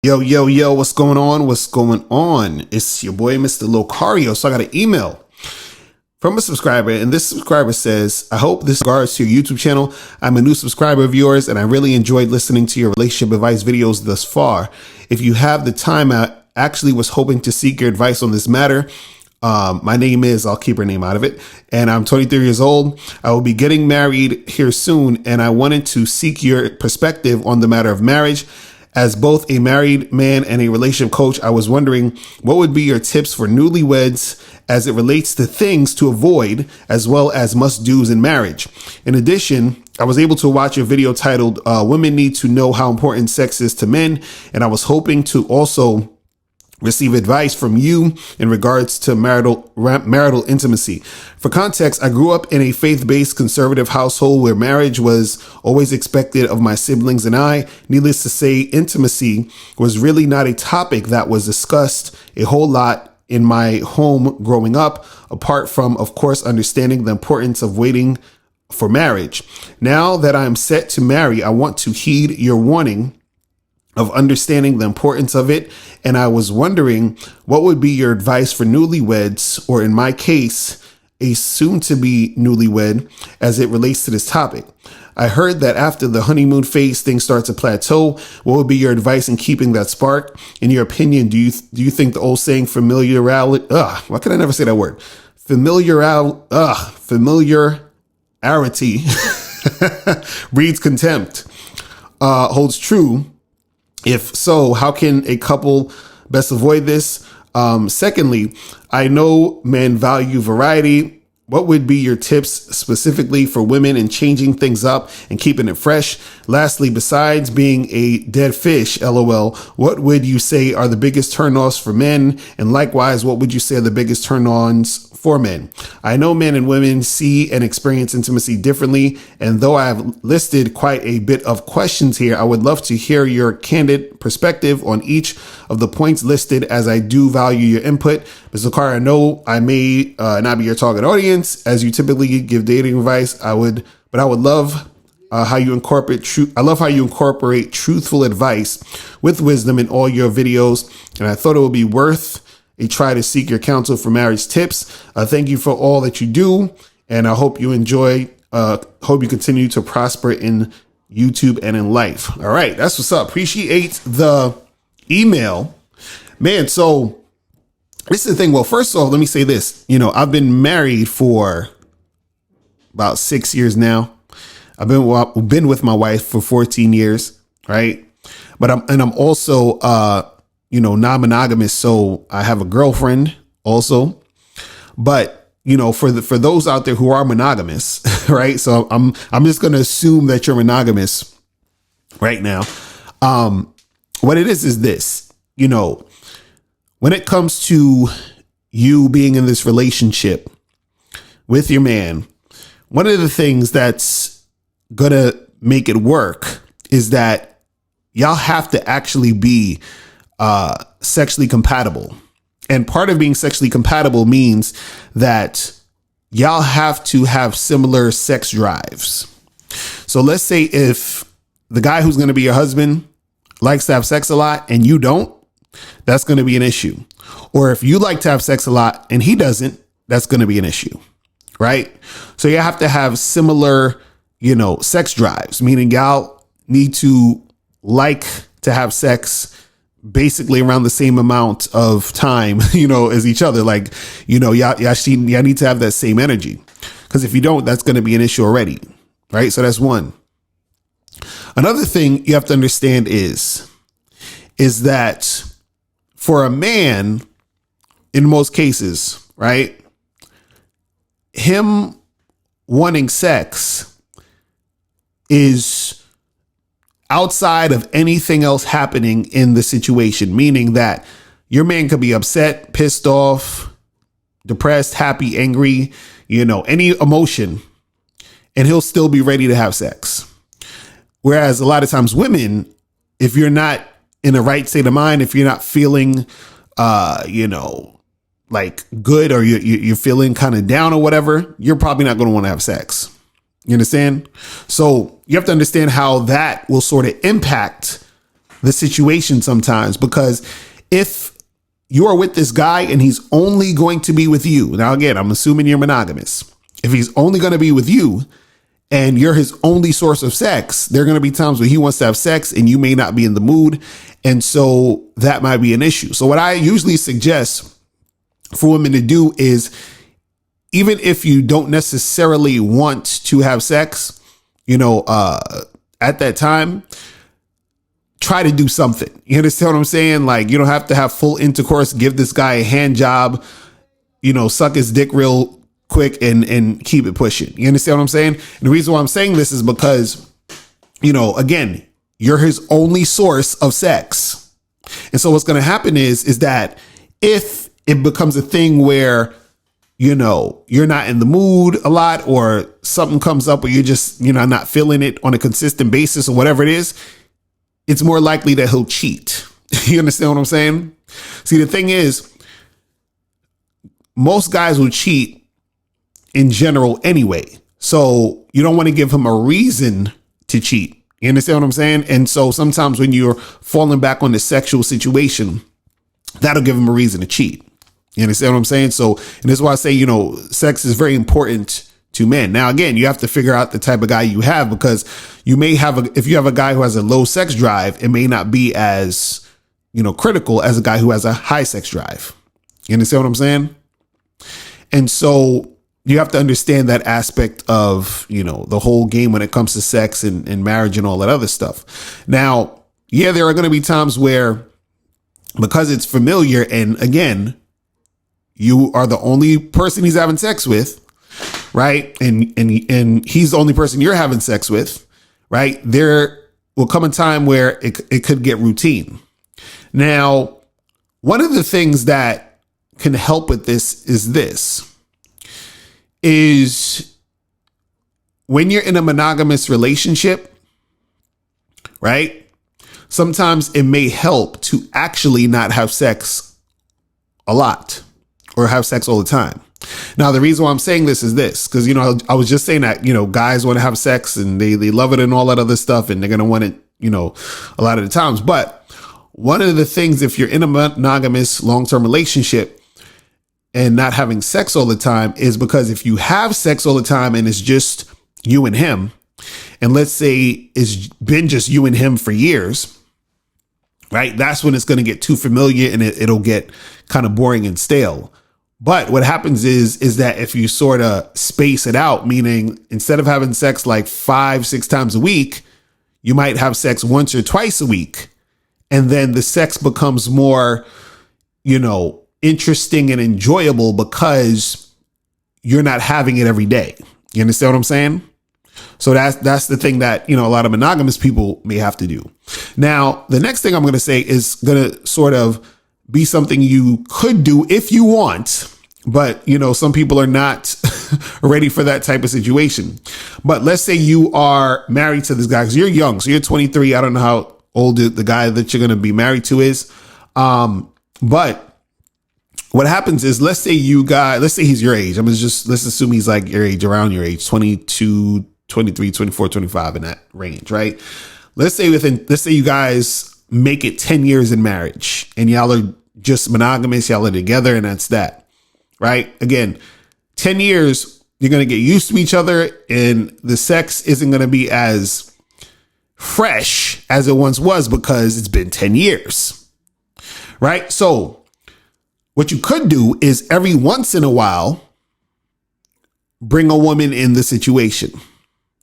Yo, yo, yo, what's going on? What's going on? It's your boy, Mr. Locario. So I got an email from a subscriber, and this subscriber says, I hope this regards to your YouTube channel. I'm a new subscriber of yours, and I really enjoyed listening to your relationship advice videos thus far. If you have the time, I actually was hoping to seek your advice on this matter. My name is, I'll keep her name out of it, and I'm 23 years old. I will be getting married here soon, and I wanted to seek your perspective on the matter of marriage. As both a married man and a relationship coach, I was wondering what would be your tips for newlyweds as it relates to things to avoid as well as must-dos in marriage. In addition, I was able to watch a video titled Women Need to Know How Important Sex Is to Men, and I was hoping to also receive advice from you in regards to marital intimacy. For context, I grew up in a faith-based conservative household where marriage was always expected of my siblings and I. Needless to say, intimacy was really not a topic that was discussed a whole lot in my home growing up, apart from, of course, understanding the importance of waiting for marriage. Now that I'm set to marry, I want to heed your warning of understanding the importance of it. And I was wondering what would be your advice for newlyweds, or in my case, a soon to be newlywed, as it relates to this topic. I heard that after the honeymoon phase, things start to plateau. What would be your advice in keeping that spark? In your opinion, do you think the old saying familiarity, why can I never say that word? Familiarity breeds contempt, holds true? If so, how can a couple best avoid this? Secondly, I know men value variety. What would be your tips specifically for women in changing things up and keeping it fresh? Lastly, besides being a dead fish, LOL, what would you say are the biggest turn-offs for men? And likewise, what would you say are the biggest turn-ons for men? I know men and women see and experience intimacy differently, and though I have listed quite a bit of questions here, I would love to hear your candid perspective on each of the points listed, as I do value your input. Mr. Carr, I know I may not be your target audience, as you typically give dating advice. I would love how you incorporate truthful advice with wisdom in all your videos, and I thought it would be worth a try to seek your counsel for marriage tips. Thank you for all that you do, and I hope you enjoy. Hope you continue to prosper in YouTube and in life. All right, that's what's up. Appreciate the email, man. So this is the thing. Well, first of all, let me say this. I've been married for about 6 years now. I've been with my wife for 14 years, right? But I'm also non-monogamous, so I have a girlfriend also. But for those out there who are monogamous, right? So I'm just going to assume that you're monogamous right now. What it is this, when it comes to you being in this relationship with your man, one of the things that's gonna make it work is that y'all have to actually be sexually compatible. And part of being sexually compatible means that y'all have to have similar sex drives. So let's say if the guy who's going to be your husband likes to have sex a lot and you don't, that's going to be an issue. Or if you like to have sex a lot and he doesn't, that's going to be an issue, right? So you have to have similar, sex drives, meaning y'all need to like to have sex basically around the same amount of time, as each other. Like, y'all need to have that same energy, because if you don't, that's going to be an issue already. Right. So that's one. Another thing you have to understand is that for a man, in most cases, right, him wanting sex is outside of anything else happening in the situation, meaning that your man could be upset, pissed off, depressed, happy, angry, any emotion, and he'll still be ready to have sex. Whereas a lot of times women, if you're not in the right state of mind, if you're not feeling, like good, or you're feeling kind of down or whatever, you're probably not going to want to have sex. You understand? So you have to understand how that will sort of impact the situation sometimes, because if you are with this guy and he's only going to be with you. Now, again, I'm assuming you're monogamous. If he's only going to be with you and you're his only source of sex, there are going to be times where he wants to have sex and you may not be in the mood. And so that might be an issue. So what I usually suggest for women to do is, even if you don't necessarily want to have sex, at that time, try to do something. You understand what I'm saying? Like, you don't have to have full intercourse. Give this guy a hand job, suck his dick real quick and keep it pushing. You understand what I'm saying? And the reason why I'm saying this is because, again, you're his only source of sex. And so what's going to happen is that if it becomes a thing where, you're not in the mood a lot, or something comes up where you're just, not feeling it on a consistent basis or whatever it is, it's more likely that he'll cheat. You understand what I'm saying? See, the thing is, most guys will cheat in general anyway. So you don't want to give him a reason to cheat. You understand what I'm saying? And so sometimes when you're falling back on the sexual situation, that'll give him a reason to cheat. You understand what I'm saying? So, and this is why I say, sex is very important to men. Now, again, you have to figure out the type of guy you have, because you may have if you have a guy who has a low sex drive, it may not be as, critical as a guy who has a high sex drive. You understand what I'm saying? And so you have to understand that aspect of, the whole game when it comes to sex and marriage and all that other stuff. Now, yeah, there are going to be times where, because it's familiar, and again, you are the only person he's having sex with, right? And he's the only person you're having sex with, right? There will come a time where it could get routine. Now, one of the things that can help with this is when you're in a monogamous relationship, right? Sometimes it may help to actually not have sex a lot, or have sex all the time. Now, the reason why I'm saying this is this, because, I was just saying that, guys want to have sex and they love it and all that other stuff, and they're going to want it, a lot of the times. But one of the things, if you're in a monogamous long-term relationship and not having sex all the time, is because if you have sex all the time and it's just you and him, and let's say it's been just you and him for years, right? That's when it's going to get too familiar and it'll get kind of boring and stale. But what happens is that if you sort of space it out, meaning instead of having sex like 5-6 times a week, you might have sex once or twice a week. And then the sex becomes more, interesting and enjoyable because you're not having it every day. You understand what I'm saying? So that's the thing that, a lot of monogamous people may have to do. Now, the next thing I'm going to say is going to sort of be something you could do if you want, but some people are not ready for that type of situation. But let's say you are married to this guy, because you're young. So you're 23. I don't know how old the guy that you're going to be married to is. But what happens is, let's say he's your age. Let's assume he's like your age, around your age, 22, 23, 24, 25, in that range, right? Let's say you guys make it 10 years in marriage and y'all are just monogamous, y'all are together, and that's that, right? Again, 10 years, you're going to get used to each other, and the sex isn't going to be as fresh as it once was because it's been 10 years, right? So what you could do is every once in a while, bring a woman in the situation.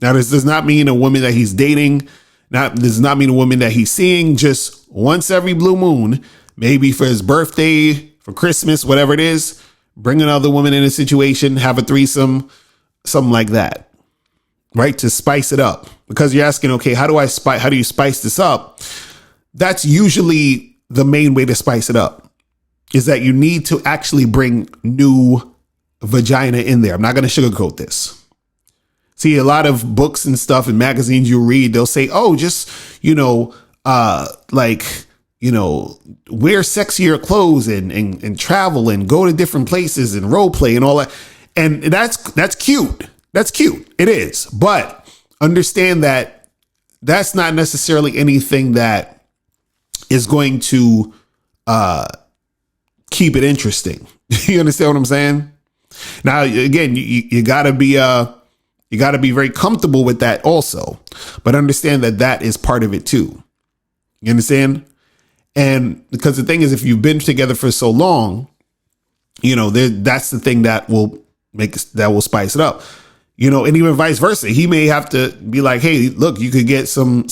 Now, this does not mean a woman that he's dating. This does not mean a woman that he's seeing. Just once every blue moon, maybe for his birthday, for Christmas, whatever it is, bring another woman in a situation, have a threesome, something like that, right? To spice it up. Because you're asking, okay, how do you spice this up? That's usually the main way to spice it up, is that you need to actually bring new vagina in there. I'm not going to sugarcoat this. See, a lot of books and stuff and magazines you read, they'll say, oh, just, wear sexier clothes and travel and go to different places and role play and all that. And that's cute. That's cute. It is. But understand that that's not necessarily anything that is going to keep it interesting. You understand what I'm saying? Now, again, you gotta be very comfortable with that also, but understand that that is part of it too. You understand? And because the thing is, if you've been together for so long, you know, that's the thing that will spice it up. You know, and even vice versa. He may have to be like, hey, look, you could get some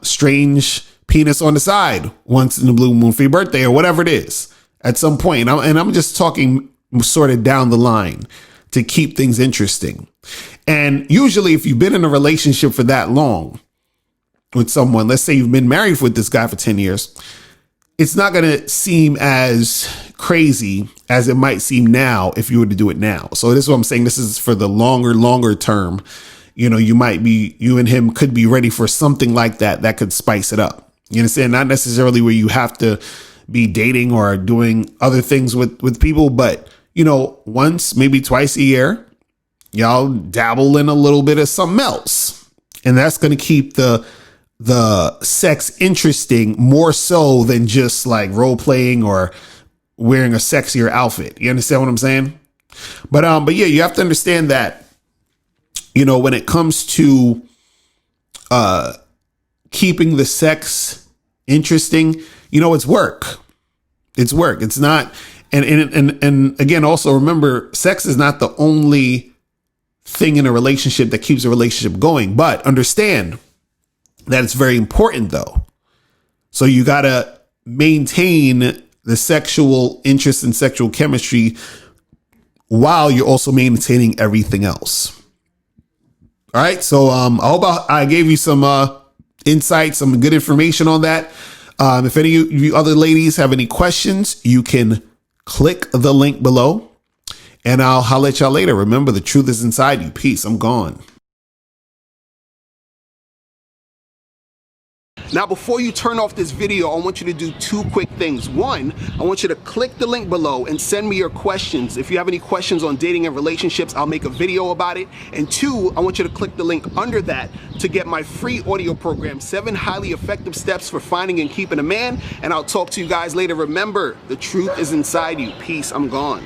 strange penis on the side once in the blue moon for your birthday or whatever it is at some point. And I'm just talking sort of down the line to keep things interesting. And usually if you've been in a relationship for that long with someone, let's say you've been married with this guy for 10 years, it's not going to seem as crazy as it might seem now if you were to do it now. So this is what I'm saying. This is for the longer term. You know, you and him could be ready for something like that could spice it up. You understand? Not necessarily where you have to be dating or doing other things with people, but, you know, once, maybe twice a year, y'all dabble in a little bit of something else. And that's going to keep the sex interesting more so than just like role playing or wearing a sexier outfit. You understand what I'm saying? But yeah, you have to understand that, you know, when it comes to keeping the sex interesting, you know, it's work. It's work. It's not. And again, also remember, sex is not the only thing in a relationship that keeps a relationship going, but understand that it's very important though. So you got to maintain the sexual interest and sexual chemistry while you're also maintaining everything else. All right. So I hope I gave you some insight, some good information on that. If any of you other ladies have any questions, you can click the link below and I'll holler at y'all later. Remember, the truth is inside you. Peace. I'm gone. Now, before you turn off this video, I want you to do two quick things. One, I want you to click the link below and send me your questions. If you have any questions on dating and relationships, I'll make a video about it. And two, I want you to click the link under that to get my free audio program, 7 highly effective steps for finding and keeping a man. And I'll talk to you guys later. Remember, the truth is inside you. Peace. I'm gone.